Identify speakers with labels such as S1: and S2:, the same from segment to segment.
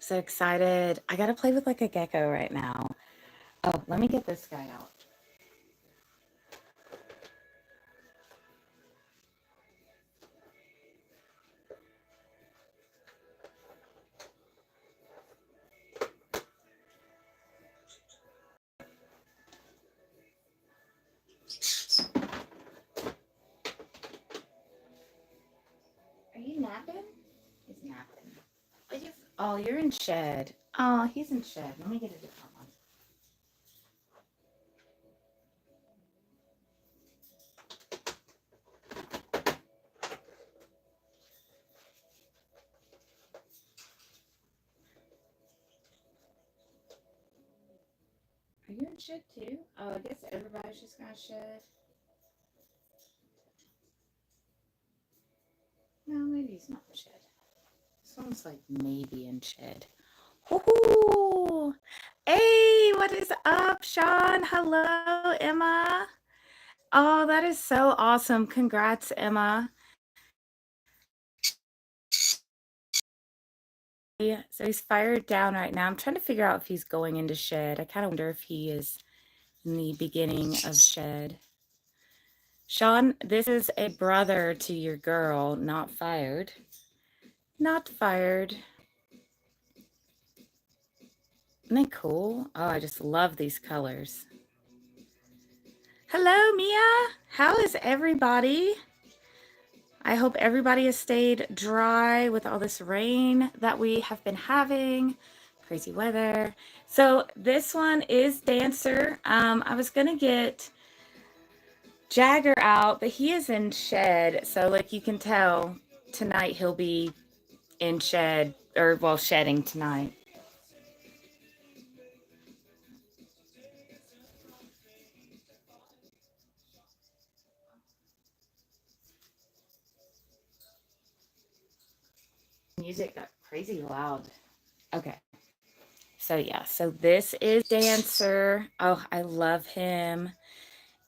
S1: So excited. I gotta play with like a gecko right now. Oh, let me get this guy out. Are you napping? He's napping. Oh, you're in shed. Oh, he's in shed. Let me get a different one. Are you in shed too? Oh, I guess everybody's just gonna shed. No, maybe he's not in shed. This one's like maybe in shed. Woohoo! Hey, what is up, Sean? Hello, Emma. Oh, that is so awesome. Congrats, Emma. Yeah, so he's fired down right now. I'm trying to figure out if he's going into shed. I kind of wonder if he is in the beginning of shed. Sean, this is a brother to your girl, not fired. Not fired. Isn't that cool? Oh, I just love these colors. Hello, Mia. How is everybody? I hope everybody has stayed dry with all this rain that we have been having. Crazy weather. So this one is Dancer. I was going to get Jagger out, but he is in shed. So like you can tell, tonight he'll be in shed, or well, shedding tonight. Music got crazy loud. Okay. So yeah, so this is Dancer. Oh, I love him.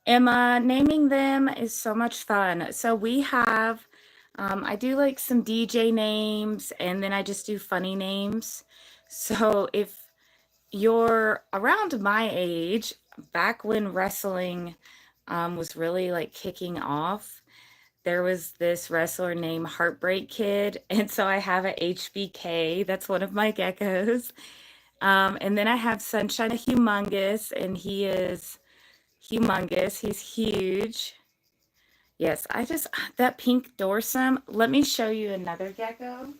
S1: Emma, naming them is so much fun. So we have, I do like some DJ names and then I just do funny names. So if you're around my age, back when wrestling was really like kicking off, there was this wrestler named Heartbreak Kid. And so I have a HBK, that's one of my geckos. And then I have Sunshine Humongous, and he is humongous. He's huge. Yes, that pink dorsum. Let me show you another gecko.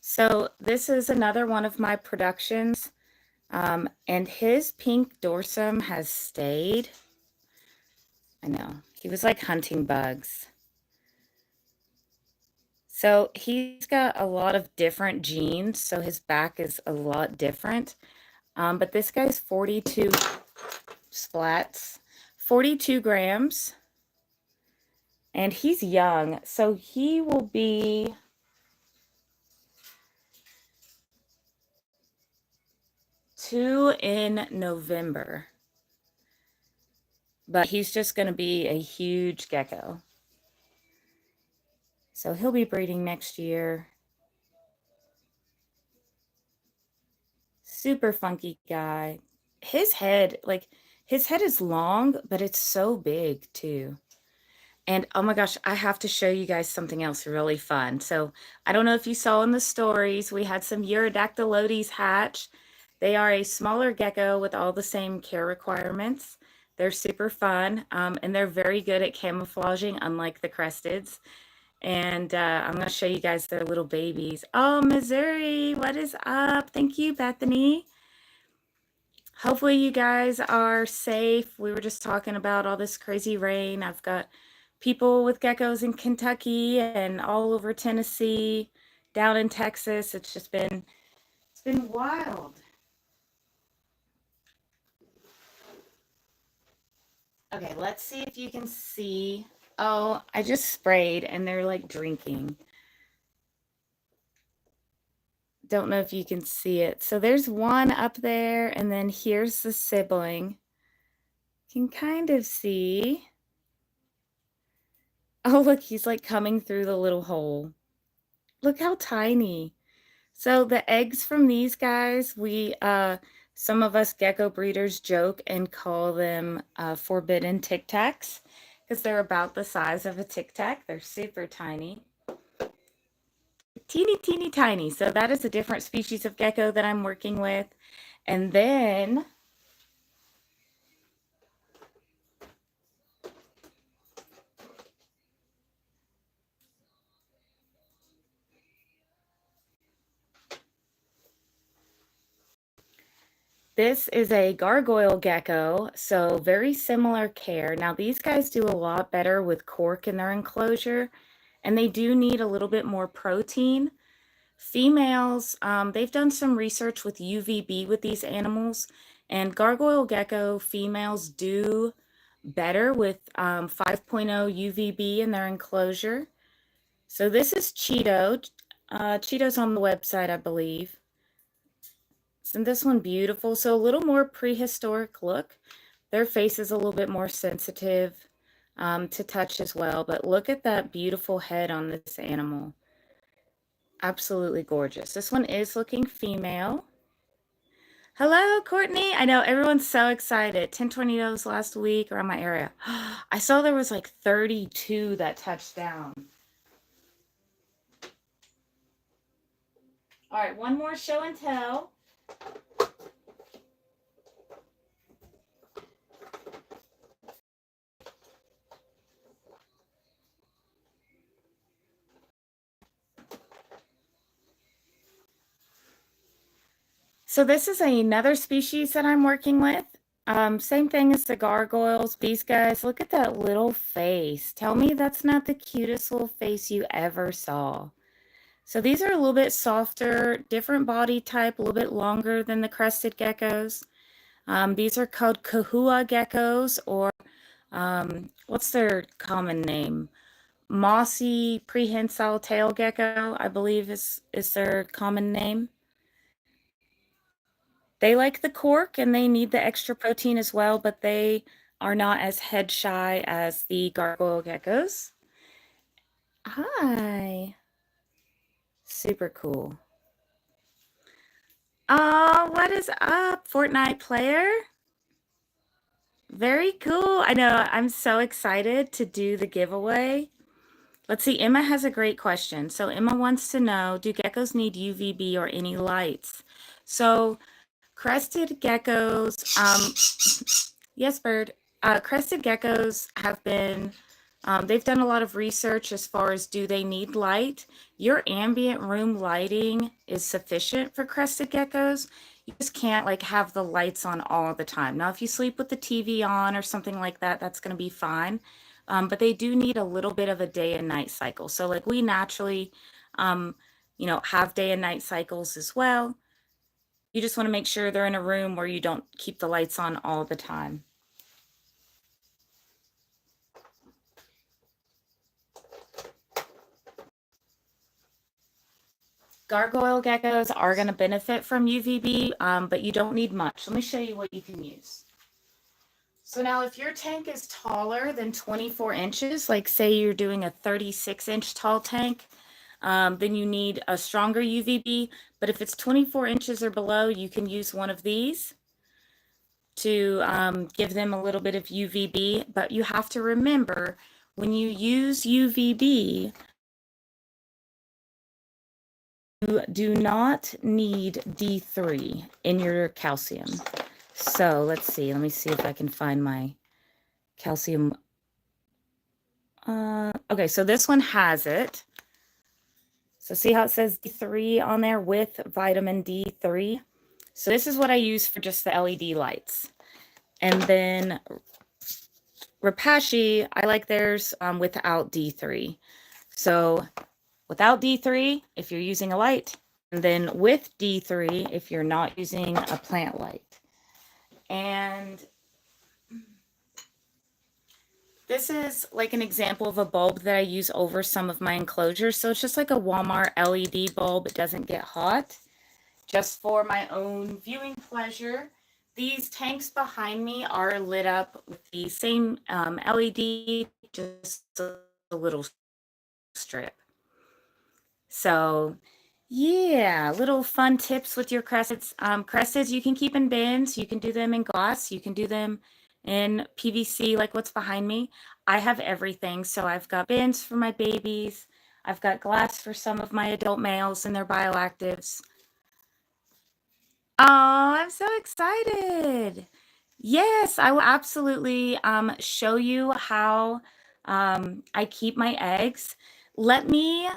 S1: So this is another one of my productions. And his pink dorsum has stayed. I know. He was like hunting bugs. So he's got a lot of different genes, so his back is a lot different. But this guy's 42 splats, 42 grams. And he's young, so he will be 2 in November. But he's just going to be a huge gecko. So he'll be breeding next year. Super funky guy. His head is long, but it's so big too. And oh my gosh, I have to show you guys something else really fun. So I don't know if you saw in the stories, we had some Urodactylotes hatch. They are a smaller gecko with all the same care requirements. They're super fun, and they're very good at camouflaging, unlike the cresteds. And I'm going to show you guys their little babies. Oh, Missouri, what is up? Thank you, Bethany. Hopefully you guys are safe. We were just talking about all this crazy rain. I've got people with geckos in Kentucky and all over Tennessee, down in Texas. It's been wild. Okay, let's see if you can see. Oh, I just sprayed and they're like drinking. Don't know if you can see it. So there's one up there, and then here's the sibling. You can kind of see. Oh, look, he's like coming through the little hole. Look how tiny. So the eggs from these guys, some of us gecko breeders joke and call them forbidden Tic Tacs because they're about the size of a Tic Tac. They're super tiny. Teeny, teeny, tiny. So that is a different species of gecko that I'm working with. And then this is a gargoyle gecko, so very similar care. Now these guys do a lot better with cork in their enclosure, and they do need a little bit more protein. Females, they've done some research with UVB with these animals, and gargoyle gecko females do better with 5.0 UVB in their enclosure. So this is Cheeto. Cheeto's on the website, I believe. Isn't this one beautiful? So a little more prehistoric look. Their face is a little bit more sensitive to touch as well, but look at that beautiful head on this animal. Absolutely gorgeous. This one is looking female. Hello, Courtney. I know everyone's so excited. 10 tornadoes last week around my area. I saw there was like 32 that touched down. All right, one more show and tell. So this is another species that I'm working with. Same thing as the gargoyles. These guys, look at that little face. Tell me that's not the cutest little face you ever saw. So these are a little bit softer, different body type, a little bit longer than the crested geckos. These are called kahua geckos, or what's their common name? Mossy prehensile tail gecko, I believe is their common name. They like the cork and they need the extra protein as well, but they are not as head shy as the gargoyle geckos. Hi. Super cool. Oh, what is up, Fortnite player? Very cool. I know, I'm so excited to do the giveaway. Let's see, Emma has a great question. So Emma wants to know, do geckos need UVB or any lights? So crested geckos, yes, bird. Crested geckos have been, they've done a lot of research as far as do they need light. Your ambient room lighting is sufficient for crested geckos. You just can't like have the lights on all the time. Now, if you sleep with the TV on or something like that, that's going to be fine. But they do need a little bit of a day and night cycle. So like we naturally, have day and night cycles as well. You just want to make sure they're in a room where you don't keep the lights on all the time. Gargoyle geckos are going to benefit from UVB, but you don't need much. Let me show you what you can use. So now if your tank is taller than 24 inches, like say you're doing a 36-inch tall tank, then you need a stronger UVB. But if it's 24 inches or below, you can use one of these to give them a little bit of UVB. But you have to remember, when you use UVB, you do not need D3 in your calcium. So let's see. Let me see if I can find my calcium. Okay, so this one has it. So see how it says D3 on there with vitamin D3? So this is what I use for just the LED lights. And then Repashy, I like theirs without D3. So without D3, if you're using a light, and then with D3, if you're not using a plant light. And this is like an example of a bulb that I use over some of my enclosures. So it's just like a Walmart LED bulb. It doesn't get hot. just for my own viewing pleasure. These tanks behind me are lit up with the same LED, just a little strip. So yeah, little fun tips with your cresteds. Cresteds you can keep in bins, you can do them in glass, you can do them in PVC like what's behind me. I have everything. So I've got bins for my babies. I've got glass for some of my adult males and their bioactives. Oh, I'm so excited. Yes, I will absolutely show you how I keep my eggs. Let me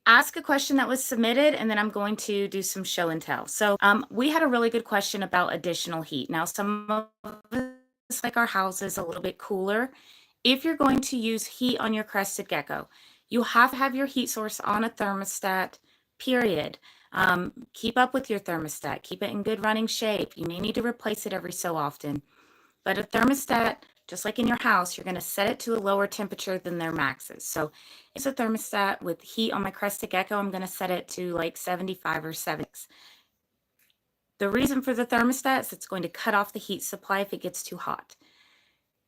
S1: ask a question that was submitted, and then I'm going to do some show and tell. So we had a really good question about additional heat. Now, some of us like our houses a little bit cooler. If you're going to use heat on your crested gecko, you have to have your heat source on a thermostat, period. Keep up with your thermostat. Keep it in good running shape. You may need to replace it every so often. But a thermostat, just like in your house, you're going to set it to a lower temperature than their maxes. So it's a thermostat with heat on my crested gecko. I'm going to set it to like 75 or 76. The reason for the thermostat is it's going to cut off the heat supply if it gets too hot.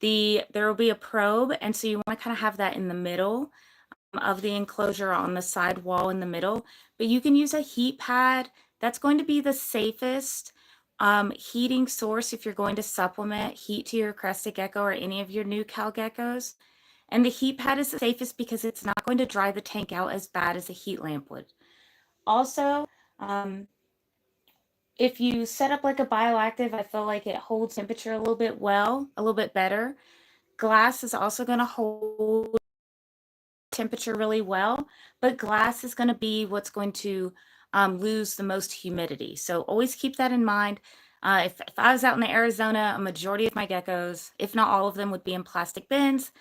S1: There will be a probe, and so you want to kind of have that in the middle of the enclosure on the side wall in the middle, but you can use a heat pad. That's going to be the safest heating source if you're going to supplement heat to your crested gecko or any of your new cow geckos. And the heat pad is the safest because it's not going to dry the tank out as bad as a heat lamp would. Also, if you set up like a bioactive, I feel like it holds temperature a little bit better. Glass is also going to hold temperature really well, but glass is going to be what's going to lose the most humidity. So always keep that in mind. If I was out in Arizona, a majority of my geckos, if not all of them, would be in plastic bins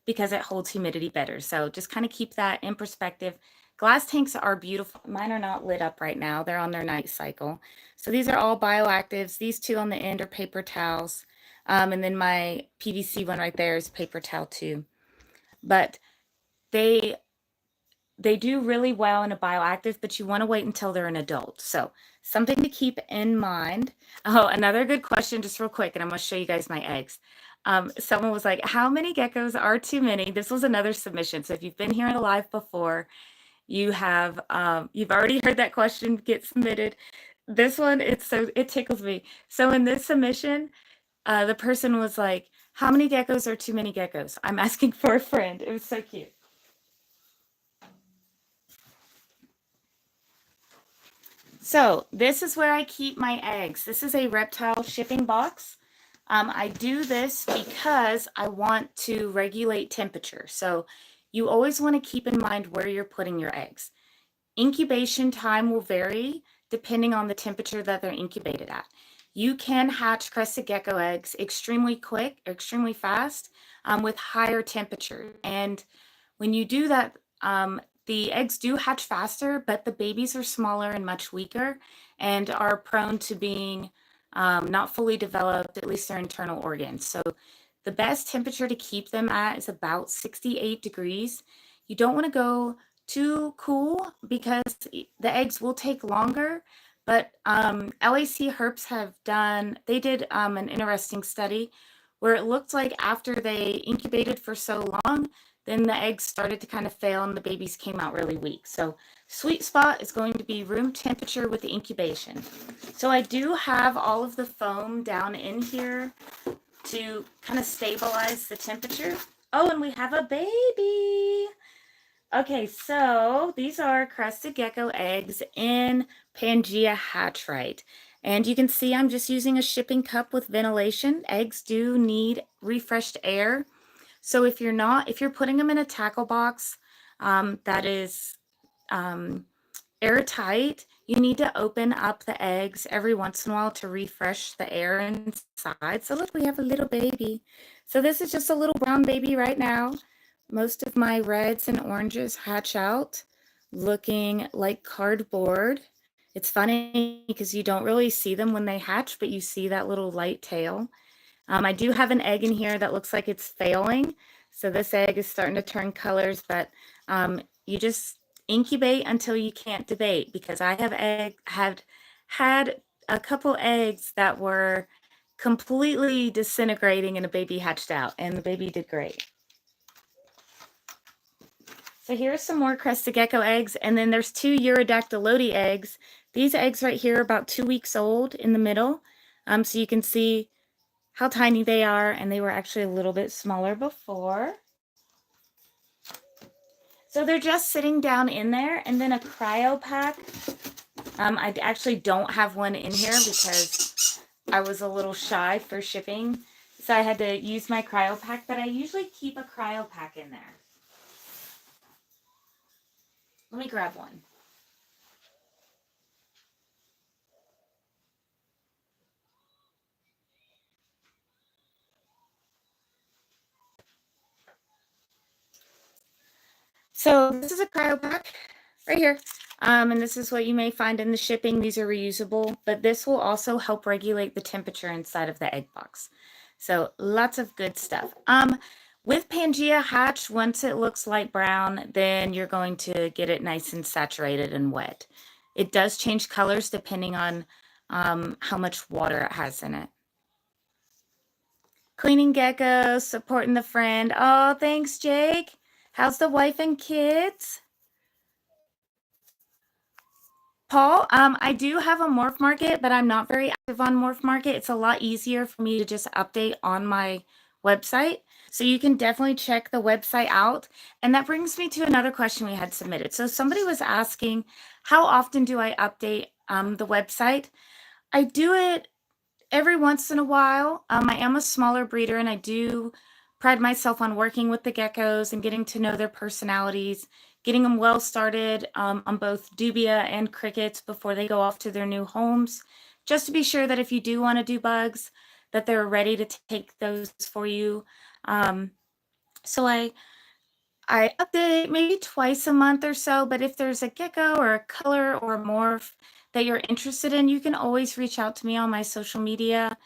S1: because it holds humidity better. So just kind of keep that in perspective. Glass tanks are beautiful. Mine are not lit up right now. They're on their night cycle. So these are all bioactives. These two on the end are paper towels. And then my PVC one right there is paper towel too. But they do really well in a bioactive, but you want to wait until they're an adult. So something to keep in mind. Oh, another good question, just real quick, and I'm going to show you guys my eggs. Someone was like, how many geckos are too many? This was another submission. So if you've been here in the live before, you've already heard that question get submitted. This one, it tickles me. So in this submission, the person was like, how many geckos are too many geckos? I'm asking for a friend. It was so cute. So this is where I keep my eggs. This is a reptile shipping box. I do this because I want to regulate temperature. So you always want to keep in mind where you're putting your eggs. Incubation time will vary depending on the temperature that they're incubated at. You can hatch crested gecko eggs extremely quick, extremely fast, with higher temperature. And when you do that, the eggs do hatch faster, but the babies are smaller and much weaker and are prone to being not fully developed, at least their internal organs. So the best temperature to keep them at is about 68 degrees. You don't want to go too cool because the eggs will take longer. But LAC Herps did an interesting study where it looked like after they incubated for so long, then the eggs started to kind of fail and the babies came out really weak. So sweet spot is going to be room temperature with the incubation. So I do have all of the foam down in here to kind of stabilize the temperature. Oh, and we have a baby. Okay, so these are crested gecko eggs in Pangea Hatchright. And you can see I'm just using a shipping cup with ventilation. Eggs do need refreshed air. So if you're putting them in a tackle box that is airtight, you need to open up the eggs every once in a while to refresh the air inside. So look, we have a little baby. So this is just a little brown baby right now. Most of my reds and oranges hatch out looking like cardboard. It's funny because you don't really see them when they hatch, but you see that little light tail. I do have an egg in here that looks like it's failing. So this egg is starting to turn colors, but you just incubate until you can't debate, because I have had a couple eggs that were completely disintegrating and a baby hatched out, and the baby did great. So here's some more crested gecko eggs, and then there's 2 Urodactyloti eggs. These eggs right here are about 2 weeks old in the middle. So you can see how tiny they are, and they were actually a little bit smaller before. So they're just sitting down in there, and then a cryo pack. I actually don't have one in here because I was a little shy for shipping, so I had to use my cryo pack, but I usually keep a cryo pack in there. Let me grab one. So this is a cryo pack right here. And this is what you may find in the shipping. These are reusable, but this will also help regulate the temperature inside of the egg box. So lots of good stuff. With Pangea hatch, once it looks light brown, then you're going to get it nice and saturated and wet. It does change colors depending on how much water it has in it. Cleaning geckos, supporting the friend. Oh, thanks, Jake. How's the wife and kids? Paul, I do have a Morph Market, but I'm not very active on Morph Market. It's a lot easier for me to just update on my website. So you can definitely check the website out. And that brings me to another question we had submitted. So somebody was asking, how often do I update the website? I do it every once in a while. I am a smaller breeder, and I do pride myself on working with the geckos and getting to know their personalities, getting them well started on both dubia and crickets before they go off to their new homes, just to be sure that if you do want to do bugs, that they're ready to take those for you. So I update maybe twice a month or so, but if there's a gecko or a color or a morph that you're interested in, you can always reach out to me on my social media,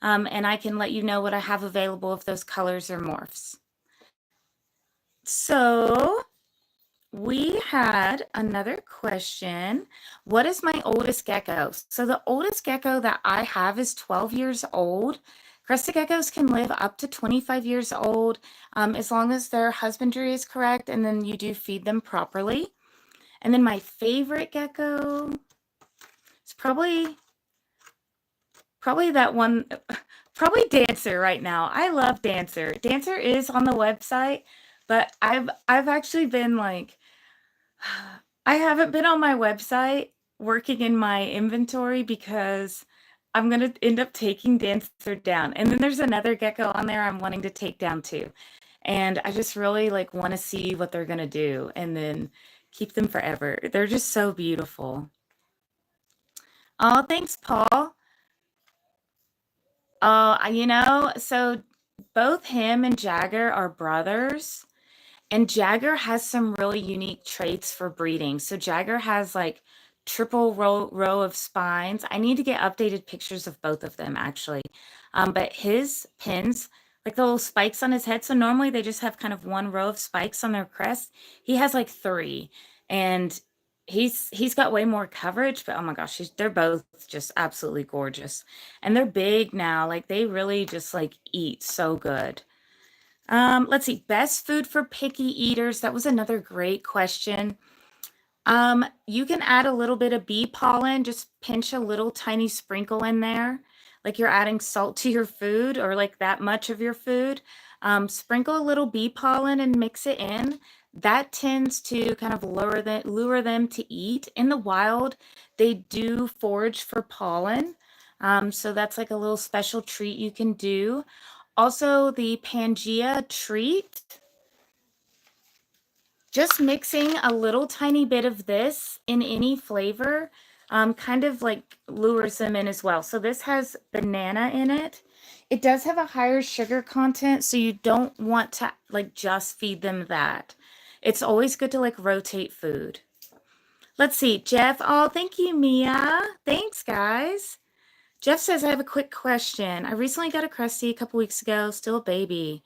S1: and I can let you know what I have available of those colors or morphs. So we had another question. What is my oldest gecko? So the oldest gecko that I have is 12 years old. Crested geckos can live up to 25 years old as long as their husbandry is correct, and then you do feed them properly. And then my favorite gecko is probably that one, probably Dancer right now. I love Dancer. Dancer is on the website, but I've actually been like, I haven't been on my website working in my inventory because I'm going to end up taking Dancer down. And then there's another gecko on there I'm wanting to take down too. And I just really like want to see what they're going to do and then keep them forever. They're just so beautiful. Oh, thanks, Paul. So both him and Jagger are brothers. And Jagger has some really unique traits for breeding. So Jagger has like triple row of spines. I need to get updated pictures of both of them actually. But his pins, like the little spikes on his head. So normally they just have kind of one row of spikes on their crest. He has like 3, and he's got way more coverage. But oh my gosh, they're both just absolutely gorgeous, and they're big now. Like they really just like eat so good. Let's see, best food for picky eaters. That was another great question. You can add a little bit of bee pollen, just pinch a little tiny sprinkle in there, like you're adding salt to your food or like that much of your food. Sprinkle a little bee pollen and mix it in. That tends to kind of lure them to eat. In the wild, they do forage for pollen. So that's like a little special treat you can do. Also, the Pangea treat, just mixing a little tiny bit of this in any flavor kind of like lures them in as well. So this has banana in it. It does have a higher sugar content, so you don't want to like just feed them that. It's always good to like rotate food. Let's see, Jeff. Oh, thank you, Mia. Thanks, guys. Jeff says, I have a quick question. I recently got a Crusty a couple weeks ago, still a baby.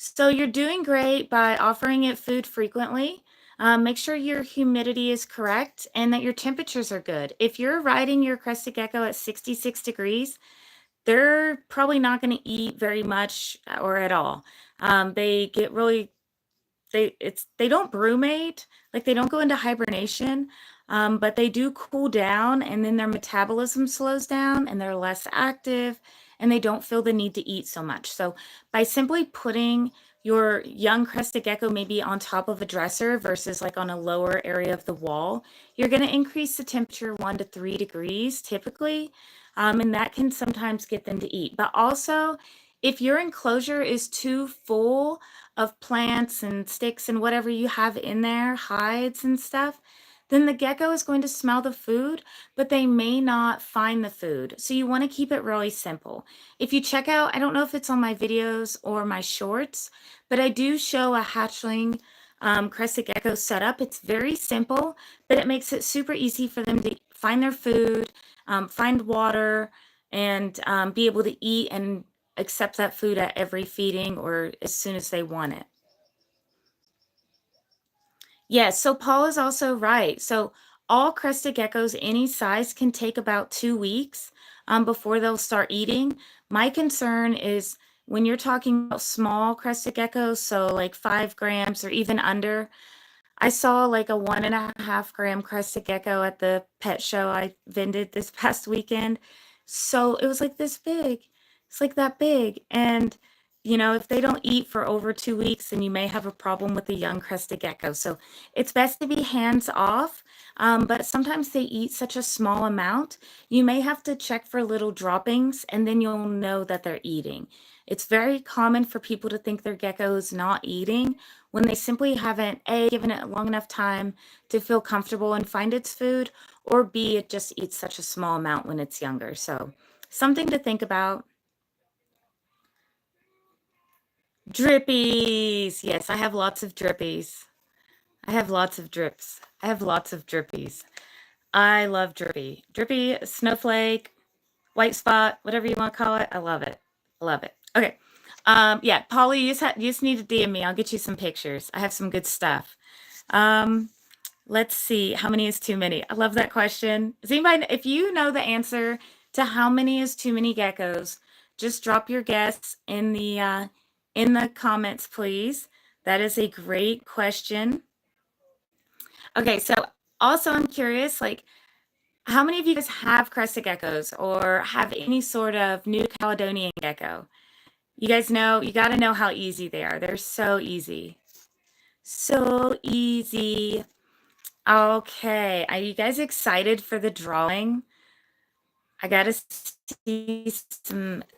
S1: So you're doing great by offering it food frequently. Make sure your humidity is correct and that your temperatures are good. If you're riding your crested gecko at 66 degrees, they're probably not going to eat very much or at all. They get really they don't brumate, like they don't go into hibernation, but they do cool down and then their metabolism slows down and they're less active and they don't feel the need to eat so much. So by simply putting your young crested gecko maybe on top of a dresser versus like on a lower area of the wall, you're going to increase the temperature 1 to 3 degrees typically, and that can sometimes get them to eat. But also, if your enclosure is too full of plants and sticks and whatever you have in there, hides and stuff, then the gecko is going to smell the food, but they may not find the food. So you want to keep it really simple. If you check out, I don't know if it's on my videos or my shorts, but I do show a hatchling crested gecko setup. It's very simple, but it makes it super easy for them to find their food, find water, and be able to eat and accept that food at every feeding or as soon as they want it. Yes, so Paul is also right. So all crested geckos, any size, can take about 2 weeks before they'll start eating. My concern is when you're talking about small crested geckos, so like 5 grams or even under, I saw like a 1.5 gram crested gecko at the pet show I vended this past weekend. So it was like this big. It's like that big. And, if they don't eat for over 2 weeks, then you may have a problem with the young crested gecko. So it's best to be hands off. But sometimes they eat such a small amount, you may have to check for little droppings and then you'll know that they're eating. It's very common for people to think their gecko is not eating when they simply haven't A, given it long enough time to feel comfortable and find its food, or B, it just eats such a small amount when it's younger. So something to think about. Drippies. Yes, I have lots of drippies. I have lots of drips. I have lots of drippies. I love drippy. Drippy, snowflake, white spot, whatever you want to call it. I love it. I love it. Okay. Yeah, Polly, you just need to DM me. I'll get you some pictures. I have some good stuff. Let's see. How many is too many? I love that question. Does anybody, if you know the answer to how many is too many geckos, just drop your guess in the comments, please. That is a great question. Okay, so also I'm curious, like, how many of you guys have crested geckos or have any sort of New Caledonian gecko? You guys know, you got to know how easy they are. They're so easy. So easy. Okay, are you guys excited for the drawing? I got to see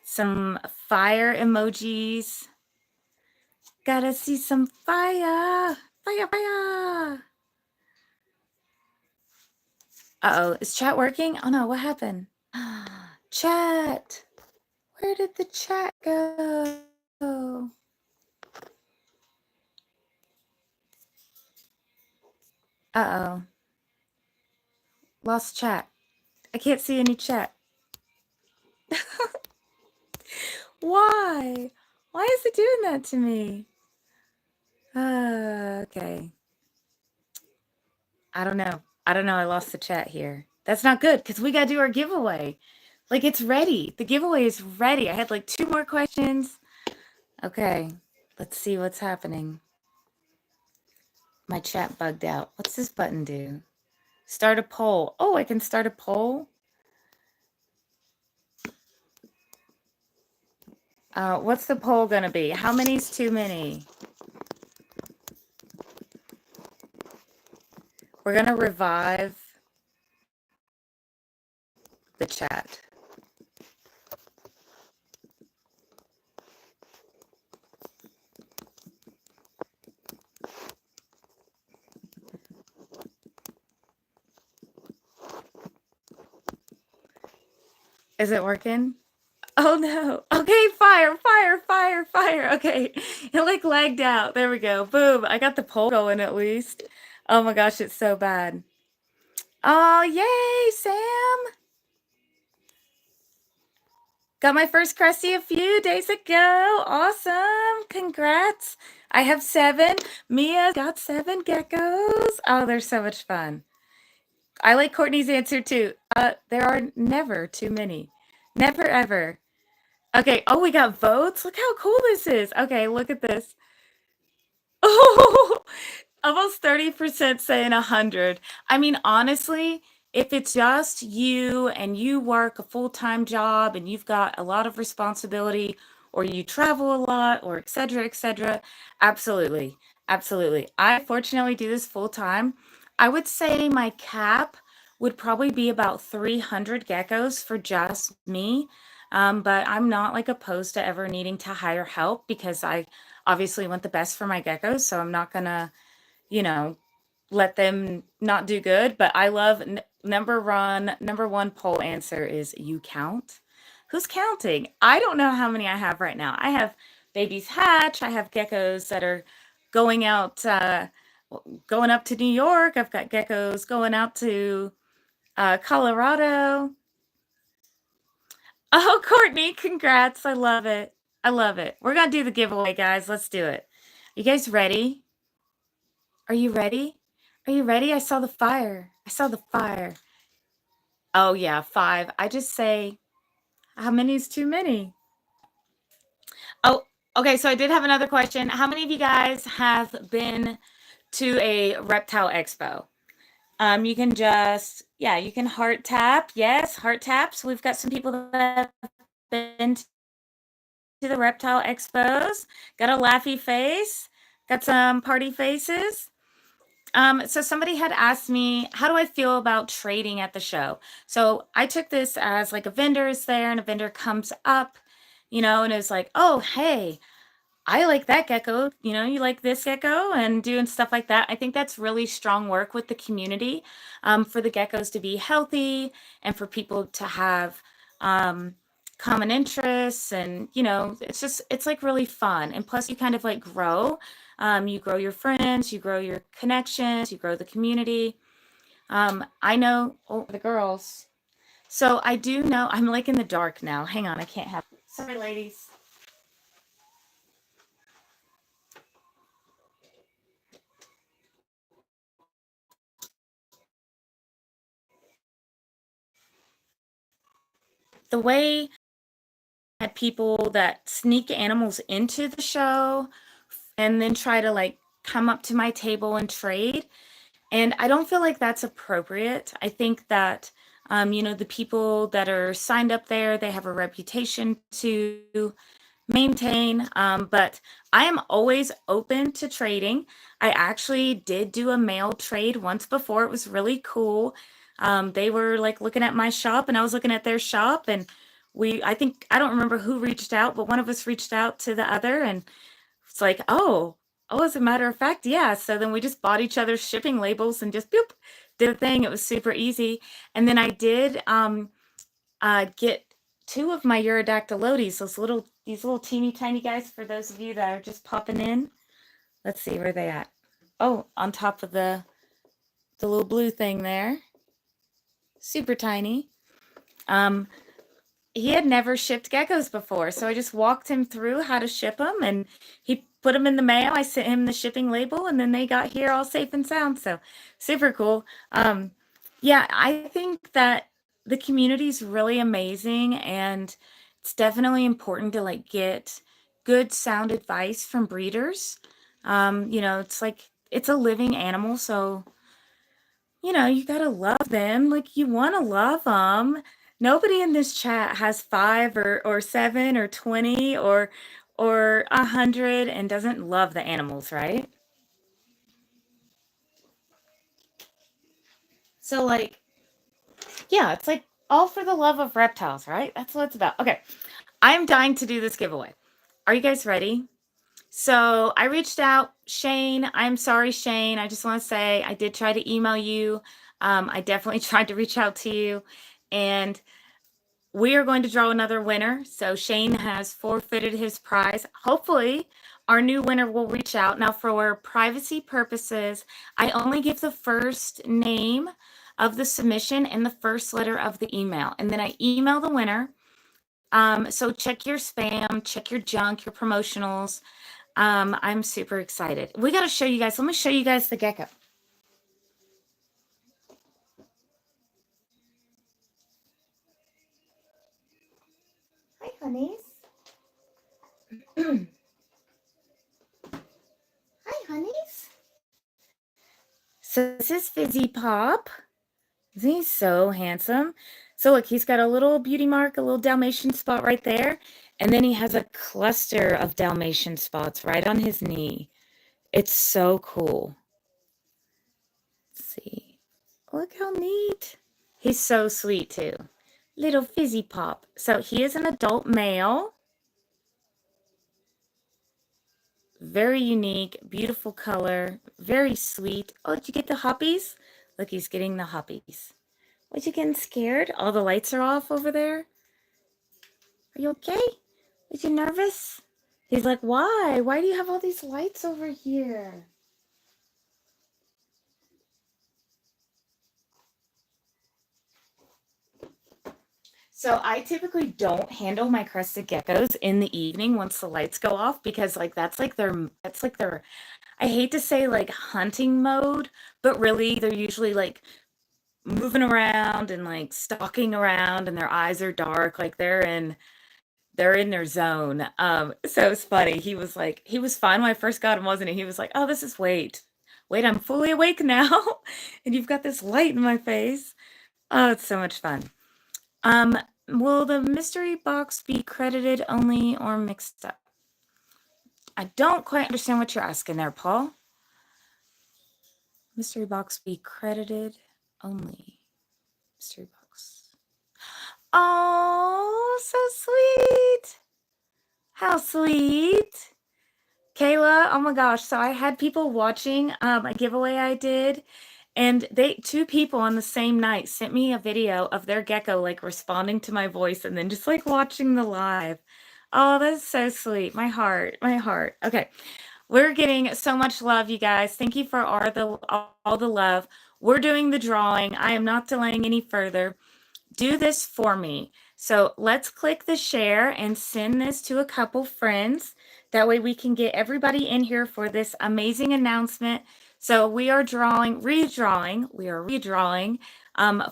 S1: some fire emojis. Gotta see some fire. Fire, fire. Uh-oh, is chat working? Oh no, what happened? Chat. Where did the chat go? Uh-oh. Lost chat. I can't see any chat. Why? Why is it doing that to me? Okay. I don't know. I lost the chat here. That's not good because we got to do our giveaway. Like, it's ready. The giveaway is ready. I had like 2 more questions. Okay. Let's see what's happening. My chat bugged out. What's this button do? Start a poll. Oh, I can start a poll? What's the poll going to be? How many is too many? We're going to revive the chat. Is it working? Oh no. Okay, fire, fire, fire, fire. Okay. It like lagged out. There we go. Boom. I got the poll going at least. Oh my gosh, it's so bad. Oh, yay, Sam. Got my first crusty a few days ago. Awesome. Congrats. I have 7. Mia got 7 geckos. Oh, they're so much fun. I like Courtney's answer too. There are never too many. Never ever. Okay. Oh, we got votes. Look how cool this is. Okay, look at this. Oh, almost 30% saying 100. I mean, honestly, if it's just you and you work a full-time job and you've got a lot of responsibility or you travel a lot or et cetera, absolutely. Absolutely. I fortunately do this full time. I would say my cap would probably be about 300 geckos for just me. But I'm not like opposed to ever needing to hire help because I obviously want the best for my geckos. So I'm not gonna, you know, let them not do good. But I love number one poll answer is you count. Who's counting? I don't know how many I have right now. I have babies hatch. I have geckos that are going out, going up to New York. I've got geckos going out to Colorado. Oh, Courtney, congrats. I love it. I love it. We're going to do the giveaway, guys. Let's do it. You guys ready? Are you ready? Are you ready? I saw the fire. I saw the fire. Oh, yeah, 5. I just say, how many is too many? Oh, okay. So I did have another question. How many of you guys have been to a reptile expo? You can just, yeah, you can heart tap. Yes, heart taps. We've got some people that have been to the reptile expos. Got a laughy face. Got some party faces. So somebody had asked me, how do I feel about trading at the show? So I took this as like a vendor is there and a vendor comes up, and it's like, oh, hey, I like that gecko. You like this gecko and doing stuff like that. I think that's really strong work with the community, for the geckos to be healthy and for people to have common interests. And, it's like really fun. And plus, you kind of like grow. You grow your friends, you grow your connections, you grow the community. I know, oh, the girls. So I do know, I'm like in the dark now. Hang on, I can't have. Sorry, ladies. The way had people that sneak animals into the show and then try to like come up to my table and trade. And I don't feel like that's appropriate. I think that, the people that are signed up there, they have a reputation to maintain. But I am always open to trading. I actually did do a mail trade once before. It was really cool. They were like looking at my shop and I was looking at their shop, and I don't remember who reached out, but one of us reached out to the other, and it's like, oh, as a matter of fact, yeah. So then we just bought each other's shipping labels and just boop, did a thing. It was super easy. And then I did get 2 of my Urodactylotes, these little teeny tiny guys, for those of you that are just popping in. Let's see, where they at? Oh, on top of the little blue thing there. Super tiny. He had never shipped geckos before, so I just walked him through how to ship them, and he put them in the mail. I sent him the shipping label, and then they got here all safe and sound. So super cool. Yeah, I think that the community is really amazing, and it's definitely important to like get good sound advice from breeders. It's like it's a living animal, so you gotta love them. Like you want to love them. Nobody in this chat has 5 or 7 or 20 or 100 and doesn't love the animals, right? So like, yeah, it's like all for the love of reptiles, right? That's what it's about. Okay, I'm dying to do this giveaway. Are you guys ready? So I reached out, Shane. I'm sorry, Shane. I just want to say I did try to email you. I definitely tried to reach out to you, and we are going to draw another winner. So Shane has forfeited his prize. Hopefully, our new winner will reach out. Now, for privacy purposes, I only give the first name of the submission and the first letter of the email. And then I email the winner. So check your spam, check your junk, your promotionals. I'm super excited. We got to show you guys. Let me show you guys the gecko. Hi, honeys. Hi, honeys. So this is Fizzy Pop. Isn't he so handsome? So look, he's got a little beauty mark, a little Dalmatian spot right there. And then he has a cluster of Dalmatian spots right on his knee. It's so cool. Let's see. Look how neat. He's so sweet too. Little Fizzy Pop. So he is an adult male. Very unique, beautiful color, very sweet. Oh, did you get the hoppies? Look, he's getting the hoppies. Was you getting scared? All the lights are off over there. Are you okay? Was you nervous? He's like, why? Why do you have all these lights over here? So I typically don't handle my crested geckos in the evening once the lights go off because that's like their I hate to say like hunting mode, but really they're usually like moving around and like stalking around and their eyes are dark, like they're in their zone. So it's funny. He was fine when I first got him, wasn't he? He was like, oh, this is wait, I'm fully awake now. And you've got this light in my face. Oh, it's so much fun. Will the mystery box be credited only or mixed up? I don't quite understand what you're asking there, Paul. Mystery box be credited only. Mystery box. Oh, so sweet. How sweet. Kayla, oh my gosh. So I had people watching a giveaway I did, and two people on the same night sent me a video of their gecko like responding to my voice and then just like watching the live. Oh, that's so sweet. My heart, my heart. Okay. We're getting so much love, you guys. Thank you for all the love. We're doing the drawing. I am not delaying any further. Do this for me. So let's click the share and send this to a couple friends. That way we can get everybody in here for this amazing announcement. So we are redrawing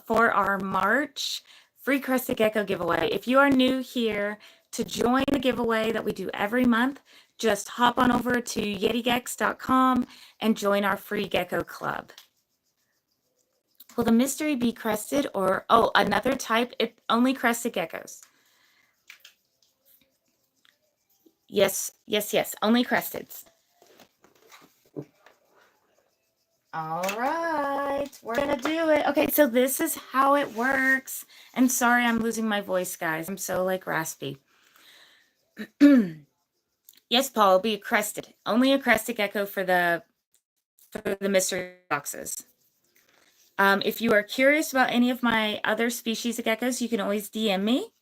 S1: for our March Free Crested Gecko giveaway. If you are new here, to join the giveaway that we do every month, just hop on over to yetigex.com and join our free gecko club. Will the mystery be crested or, oh, another type? Only crested geckos. Yes, yes, yes. Only cresteds. All right. We're going to do it. Okay, so this is how it works. And sorry, I'm losing my voice, guys. I'm so, like, raspy. Yes, Paul, it'll be a crested. Only a crested gecko for the mystery boxes. If you are curious about any of my other species of geckos, you can always DM me.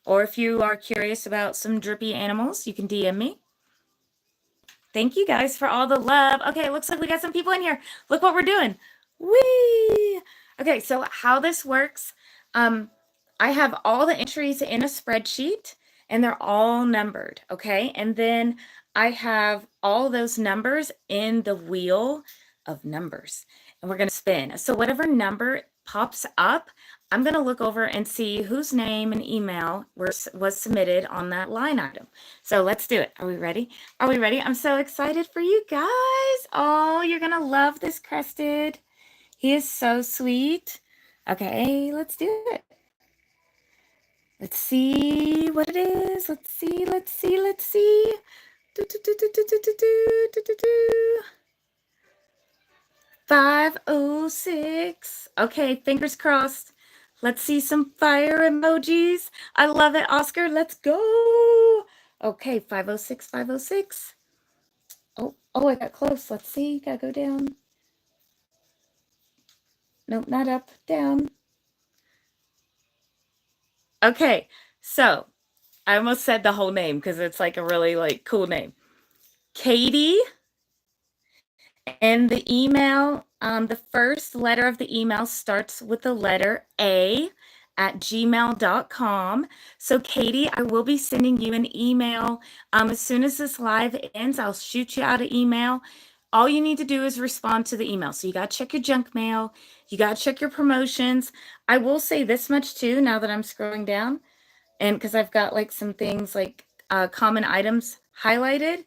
S1: Or if you are curious about some drippy animals, you can DM me. Thank you guys for all the love. Okay, it looks like we got some people in here. Look what we're doing. Whee! Okay, so how this works, I have all the entries in a spreadsheet and they're all numbered, okay? And then I have all those numbers in the wheel of numbers and we're going to spin. So whatever number pops up, I'm going to look over and see whose name and email was submitted on that line item. So let's do it. Are we ready? Are we ready? I'm so excited for you guys. Oh, you're going to love this crested. He is so sweet. Okay, let's do it. Let's see what it is. Let's see, let's see, let's see. 506. Okay, fingers crossed. Let's see some fire emojis. I love it, Oscar. Let's go. Okay, 506, 506. Oh, I got close. Let's see. Gotta go down. Nope, not up. Down. Okay, so I almost said the whole name because it's like a really like cool name. Katie. And the email, the first letter of the email starts with the letter A, gmail.com. So Katie, I will be sending you an email. As soon as this live ends, I'll shoot you out an email. All you need to do is respond to the email. So you got to check your junk mail. You got to check your promotions. I will say this much too, now that I'm scrolling down, and because I've got like some things like common items highlighted.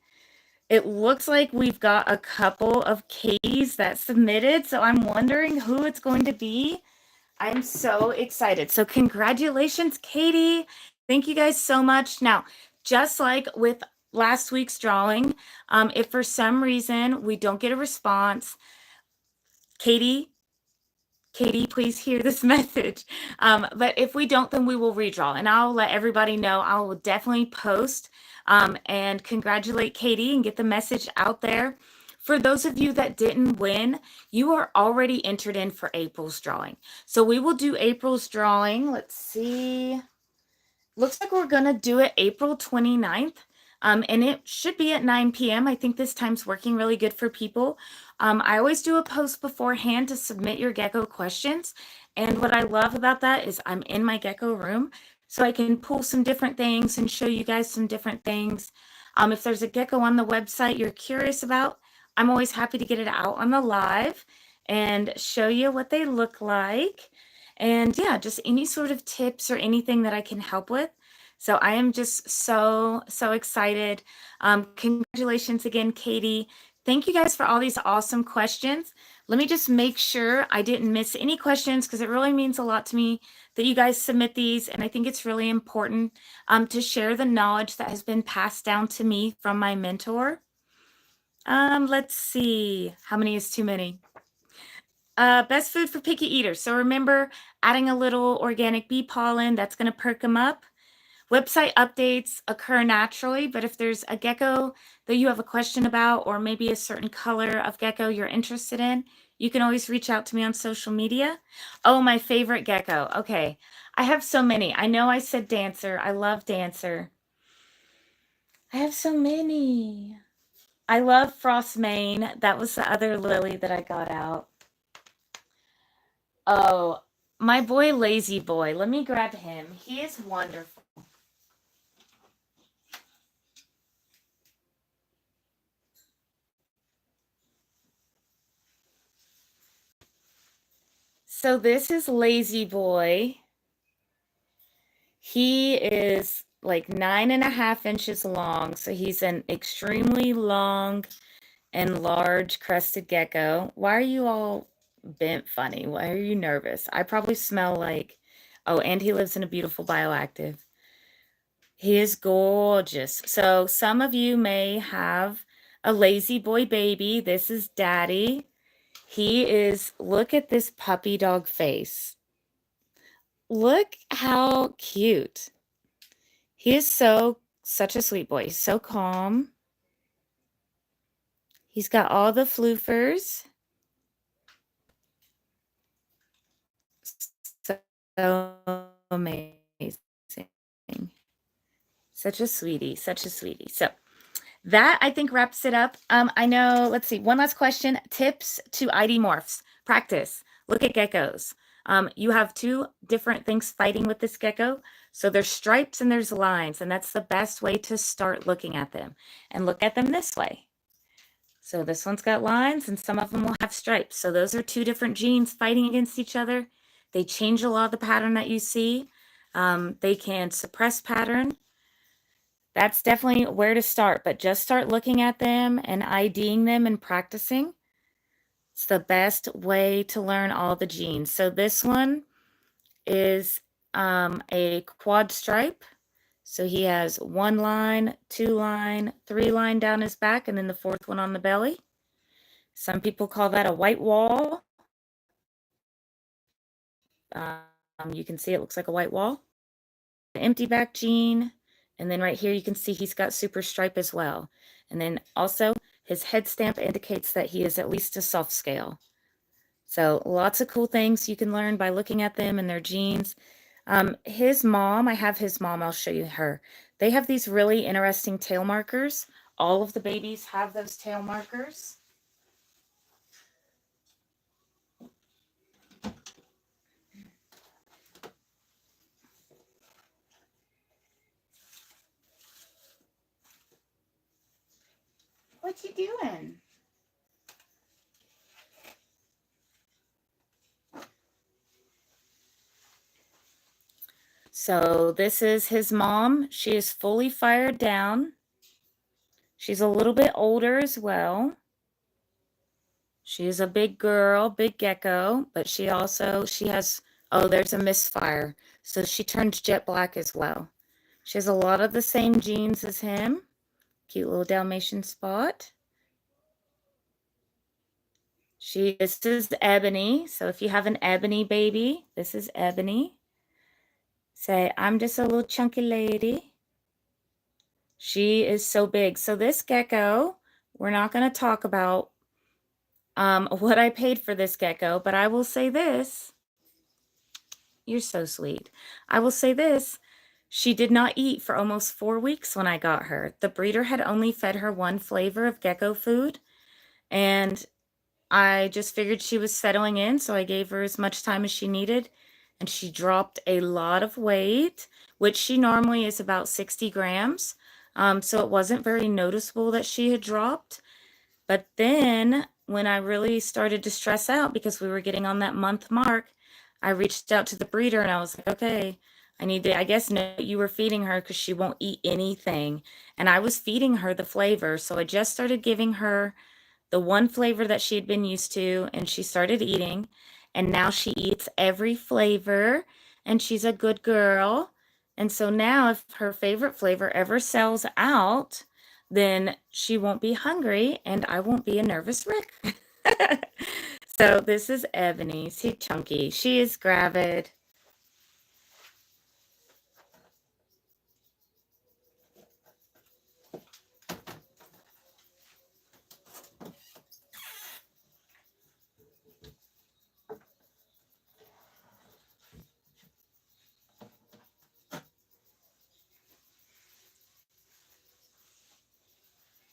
S1: It looks like we've got a couple of Katie's that submitted. So I'm wondering who it's going to be. I'm so excited. So congratulations, Katie. Thank you guys so much. Now, just like with last week's drawing, if for some reason we don't get a response, Katie, please hear this message. But if we don't, then we will redraw, and I'll let everybody know. I will definitely post and congratulate Katie and get the message out there. For those of you that didn't win, you are already entered in for April's drawing. So we will do April's drawing. Let's see. Looks like we're going to do it April 29th. And it should be at 9 p.m. I think this time's working really good for people. I always do a post beforehand to submit your gecko questions. And what I love about that is I'm in my gecko room, so I can pull some different things and show you guys some different things. If there's a gecko on the website you're curious about, I'm always happy to get it out on the live and show you what they look like. And yeah, just any sort of tips or anything that I can help with. So I am just so excited. Congratulations again, Katie. Thank you guys for all these awesome questions. Let me just make sure I didn't miss any questions, because it really means a lot to me that you guys submit these. And I think it's really important to share the knowledge that has been passed down to me from my mentor. Let's see. How many is too many? Best food for picky eaters. So remember, adding a little organic bee pollen, that's going to perk them up. Website updates occur naturally, but if there's a gecko that you have a question about, or maybe a certain color of gecko you're interested in, you can always reach out to me on social media. Oh, my favorite gecko. Okay. I have so many. I know I said Dancer. I love Dancer. I have so many. I love Frost Mane. That was the other lily that I got out. Oh, my boy, Lazy Boy. Let me grab him. He is wonderful. So this is Lazy Boy. He is like 9.5 inches long. So he's an extremely long and large crested gecko. Why are you all bent funny? Why are you nervous? I probably smell like, oh, and he lives in a beautiful bioactive. He is gorgeous. So some of you may have a Lazy Boy baby. This is Daddy. He is, look at this puppy dog face. Look how cute. He is such a sweet boy. He's so calm. He's got all the floofers. So amazing. Such a sweetie, such a sweetie. So that, I think, wraps it up. I know, let's see, one last question. Tips to ID morphs. Practice. Look at geckos. You have two different things fighting with this gecko. So there's stripes and there's lines, and that's the best way to start looking at them. And look at them this way. So this one's got lines, and some of them will have stripes. So those are two different genes fighting against each other. They change a lot of the pattern that you see. They can suppress pattern. That's definitely where to start, but just start looking at them and IDing them and practicing. It's the best way to learn all the genes. So this one is a quad stripe. So he has 1 line, 2 line, 3 line down his back, and then the 4th one on the belly. Some people call that a white wall. You can see it looks like a white wall. The empty back gene. And then right here, you can see he's got super stripe as well. And then also his head stamp indicates that he is at least a soft scale. So lots of cool things you can learn by looking at them and their genes. His mom, I have his mom, I'll show you her. They have these really interesting tail markers. All of the babies have those tail markers. what you doing? So this is his mom. She is fully fired down. She's a little bit older as well. She is a big girl, big gecko, but she has, oh, there's a misfire. So she turned jet black as well. She has a lot of the same genes as him. Cute little Dalmatian spot. This is Ebony. So if you have an Ebony baby, this is Ebony. Say, I'm just a little chunky lady. She is so big. So this gecko, we're not going to talk about what I paid for this gecko, but I will say this. You're so sweet. I will say this. She did not eat for almost 4 weeks when I got her. The breeder had only fed her one flavor of gecko food, and I just figured she was settling in, so I gave her as much time as she needed, and she dropped a lot of weight, which she normally is about 60 grams. So it wasn't very noticeable that she had dropped. But then when I really started to stress out because we were getting on that month mark, I reached out to the breeder and I was like, okay, I need to, I guess, know what you were feeding her because she won't eat anything. And I was feeding her the flavor. So I just started giving her the one flavor that she had been used to, and she started eating. And now she eats every flavor, and she's a good girl. And so now if her favorite flavor ever sells out, then she won't be hungry and I won't be a nervous wreck. So this is Ebony. She's chunky. She is gravid.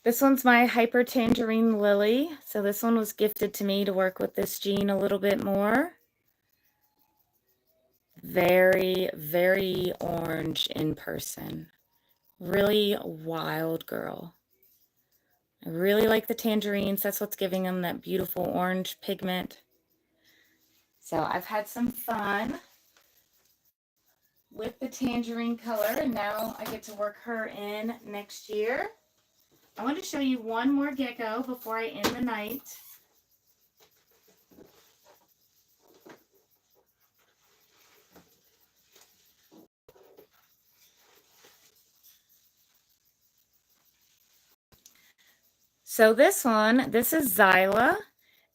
S1: This one's my Hyper Tangerine Lily. So this one was gifted to me to work with this gene a little bit more. Very, very orange in person. Really wild girl. I really like the tangerines. That's what's giving them that beautiful orange pigment. So I've had some fun with the tangerine color, and now I get to work her in next year. I want to show you one more gecko before I end the night. So this is Zyla,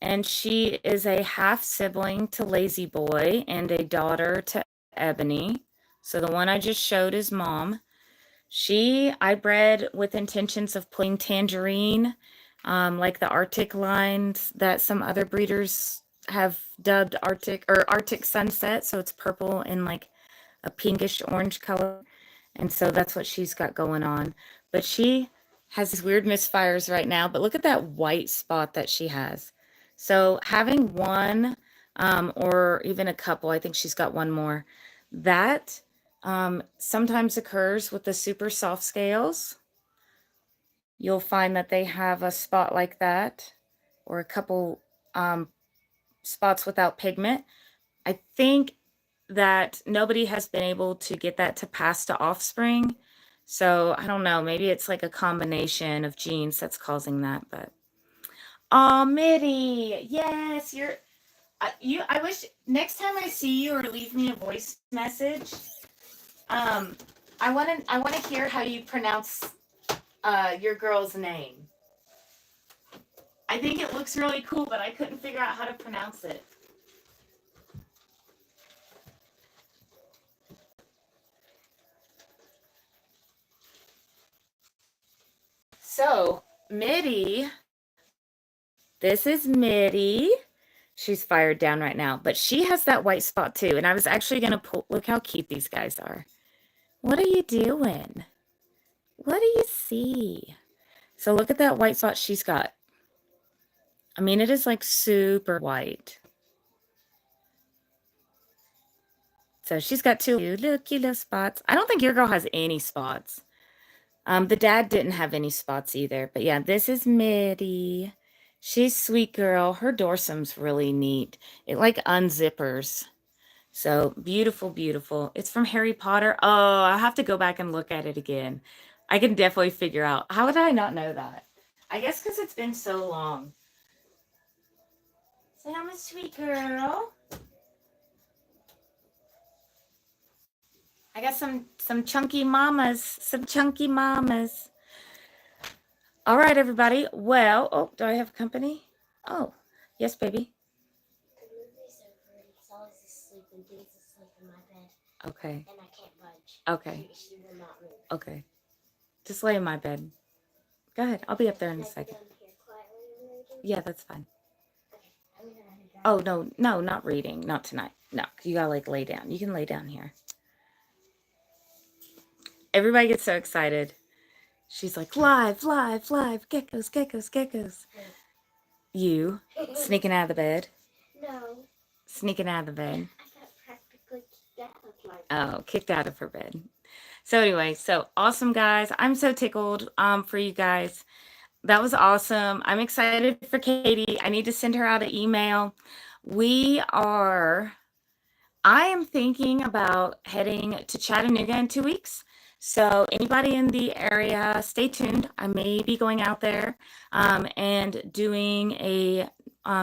S1: and she is a half sibling to Lazy Boy and a daughter to Ebony. So the one I just showed is mom. I bred with intentions of putting tangerine, like the Arctic lines that some other breeders have dubbed Arctic sunset. So it's purple and like a pinkish orange color. And so that's what she's got going on. But she has these weird misfires right now. But look at that white spot that she has. So having one or even a couple, I think she's got one more, that sometimes occurs with the super soft scales. You'll find that they have a spot like that or a couple spots without pigment. I think that nobody has been able to get that to pass to offspring. So I don't know, maybe it's like a combination of genes that's causing that, but. Oh, Mitty, yes, I wish next time I see you or leave me a voice message, I want to hear how you pronounce your girl's name. I think it looks really cool, but I couldn't figure out how to pronounce it. So, Mitty, this is Mitty. She's fired down right now, but she has that white spot too. And I was actually going to pull, look how cute these guys are. What are you doing? What do you see? So look at that white spot she's got. I mean, it is like super white. So she's got two little cute little spots. I don't think your girl has any spots. The dad didn't have any spots either. But yeah, this is Mitty. She's sweet girl. Her dorsum's really neat. It like unzippers. So beautiful, beautiful. It's from Harry Potter. Oh, I'll have to go back and look at it again. I can definitely figure out. How would I not know that? I guess because it's been so long. Say I'm a sweet girl. I got some chunky mamas. Some chunky mamas. All right, everybody. Well, oh, do I have company? Oh, yes, baby. Okay. And I can't budge. Okay. She will not move. Okay. Just lay in my bed. Go ahead. I'll be up there in a second. Yeah, that's fine. Oh, no, not reading. Not tonight. No, you gotta like lay down. You can lay down here. Everybody gets so excited. She's like, live, live, live. Geckos, geckos, geckos. You sneaking out of the bed? No. Sneaking out of the bed? I got practically kicked out. Oh, kicked out of her bed. So anyway, so awesome, guys. I'm so tickled for you guys. That was awesome. I'm excited for Katie. I need to send her out an email. I am thinking about heading to Chattanooga in 2 weeks. So anybody in the area, stay tuned. I may be going out there and doing a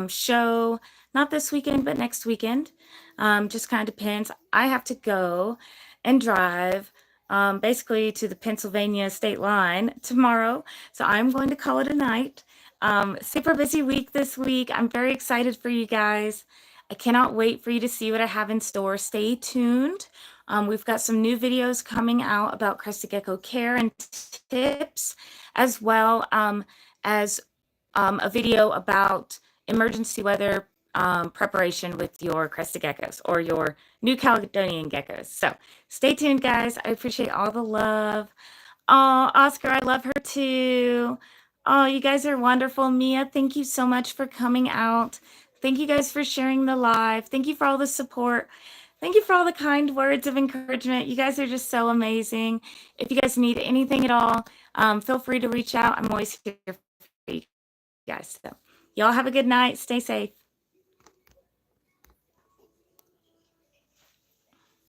S1: show, not this weekend, but next weekend. Just kind of depends. I have to go and drive basically to the Pennsylvania state line tomorrow. So I'm going to call it a night. Super busy week this week. I'm very excited for you guys. I cannot wait for you to see what I have in store. Stay tuned. We've got some new videos coming out about crested gecko care and tips, as well as a video about emergency weather preparation with your crested geckos or your New Caledonian geckos. So stay tuned, guys. I appreciate all the love. Oh, Oscar, I love her too. Oh, you guys are wonderful. Mia, thank you so much for coming out. Thank you guys for sharing the live. Thank you for all the support. Thank you for all the kind words of encouragement. You guys are just so amazing. If you guys need anything at all, feel free to reach out. I'm always here for you guys. So y'all have a good night. Stay safe.